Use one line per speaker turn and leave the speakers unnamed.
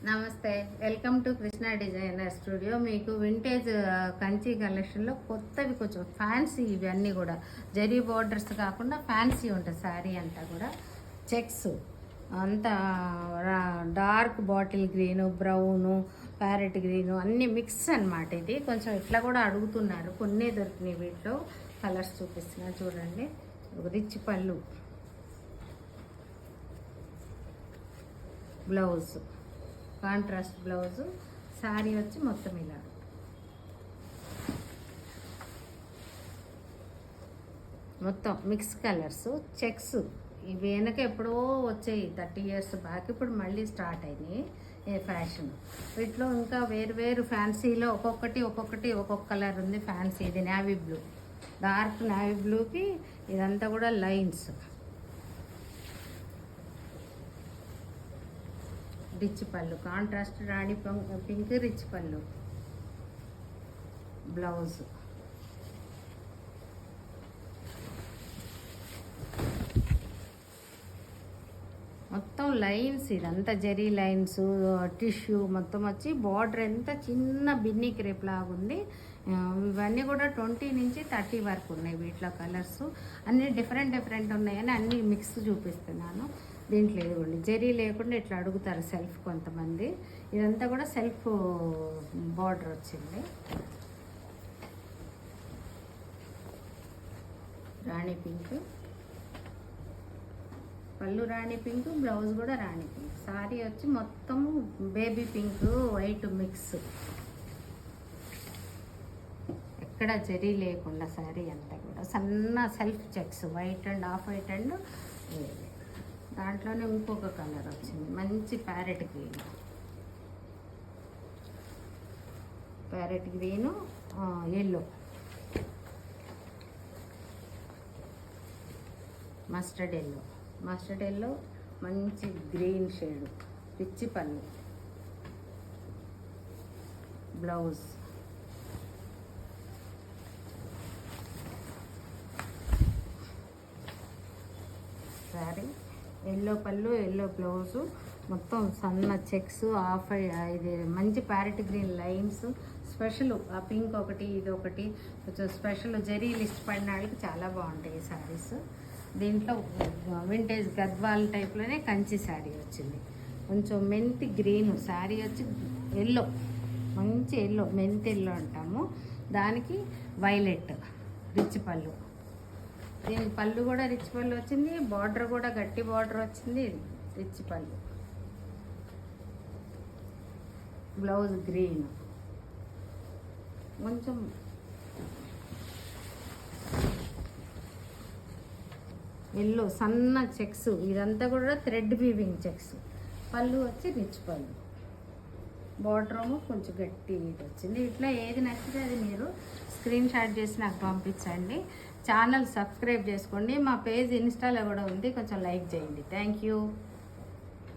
నమస్తే, welcome to Krishna designer studio. మీకు vintage Kanchi కలెక్షన్లో కొత్తవి కొంచెం ఫ్యాన్సీ, ఇవన్నీ కూడా జరీ బోర్డర్స్ కాకుండా ఫ్యాన్సీ ఉంటుంది. శారీ అంతా కూడా చెక్స్ అంతా dark bottle green, brown, parrot green అన్నీ మిక్స్ అనమాట. ఇది కొంచెం ఇట్లా కూడా అడుగుతున్నారు, కొన్ని దొరికినాయి. వీటిలో కలర్స్ చూపిస్తున్నా చూడండి. రిచ్ పళ్ళు, బ్లౌజ్ కాంట్రాస్ట్ బ్లౌజు, శారీ వచ్చి మొత్తం ఇలా మొత్తం మిక్స్ కలర్స్, చెక్స్. ఇవి వెనక ఎప్పుడో వచ్చాయి 30 years బ్యాక్, ఇప్పుడు మళ్ళీ స్టార్ట్ అయినాయి ఏ ఫ్యాషన్. వీటిలో ఇంకా వేరు వేరు ఫ్యాన్సీలో ఒక్కొక్క కలర్ ఉంది. ఫ్యాన్సీ ఇది నేవీ బ్లూ, డార్క్ నేవీ బ్లూకి ఇదంతా కూడా లైన్స్. రిచ్ పళ్ళు, కాంట్రాస్ట్ రాణి పింక్ రిచ్ పళ్ళు, బ్లౌజ్. మొత్తం లైన్స్, ఇదంతా జరీ లైన్స్, టిష్యూ మొత్తం వచ్చి బార్డర్ ఎంత చిన్న బిన్నీ క్రేప్ లాగా ఉంది. ఇవన్నీ కూడా 20 నుంచి 30 వరకు ఉన్నాయి. వీటిలో కలర్స్ అన్నీ డిఫరెంట్ ఉన్నాయని అన్నీ మిక్స్ చూపిస్తున్నాను. దీంట్లో ఇదిగోండి, జరీ లేకుండా ఇట్లా అడుగుతారు సెల్ఫ్ కొంతమంది. ఇదంతా కూడా సెల్ఫ్ బార్డర్ వచ్చింది. రాణి పింక్ పళ్ళు, రాణి పింక్ బ్లౌజ్ కూడా రాణి పింక్. సారీ వచ్చి మొత్తము బేబీ పింక్ వైట్ మిక్స్, ఎక్కడ జరీ లేకుండా సారీ అంతా కూడా సన్న self checks, white and off white and దాంట్లోనే ఇంకొక కలర్ వచ్చింది, మంచి parrot green, yellow, mustard yellow, మంచి గ్రీన్ షేడ్, పిచ్చి పళ్ళు, బ్లౌజ్. సారీ ఎల్లో పళ్ళు, ఎల్లో బ్లౌజు, మొత్తం సన్న చెక్స్, ఆఫ్ ఇది మంచి ప్యారెట్ గ్రీన్ లైన్స్. స్పెషల్ ఆ పింక్ ఒకటి, ఇది ఒకటి కొంచెం స్పెషల్. జరీ లిస్ట్ పడిన వాళ్ళకి చాలా బాగుంటాయి ఈ శారీస్. దీంట్లో వింటేజ్ గద్వాల్ టైప్లోనే కంచి శారీ వచ్చింది. కొంచెం మెంతి గ్రీన్ శారీ వచ్చి ఎల్లో, మంచి ఎల్లో, మెంతి ఎల్లో అంటాము. దానికి వైలెట్ రిచ్ పళ్ళు. దీని పళ్ళు కూడా రిచ్ పళ్ళు వచ్చింది, బార్డర్ కూడా గట్టి బార్డర్ వచ్చింది. రిచ్ పళ్ళు, బ్లౌజ్ గ్రీన్, కొంచెం ఎల్లో, సన్న చెక్స్. ఇదంతా కూడా థ్రెడ్ వీవింగ్ చెక్స్. పళ్ళు వచ్చి రిచ్ పళ్ళు, బార్డర్ కొంచెం గట్టి ఇది వచ్చింది. ఇట్లా ఏది నచ్చితే అది మీరు స్క్రీన్ షాట్ చేసి నాకు పంపించండి. ఛానల్ సబ్స్క్రైబ్ చేసుకోండి. మా పేజ్ ఇన్స్టాలో కూడా ఉంది, కొంచెం లైక్ చేయండి. Thank you.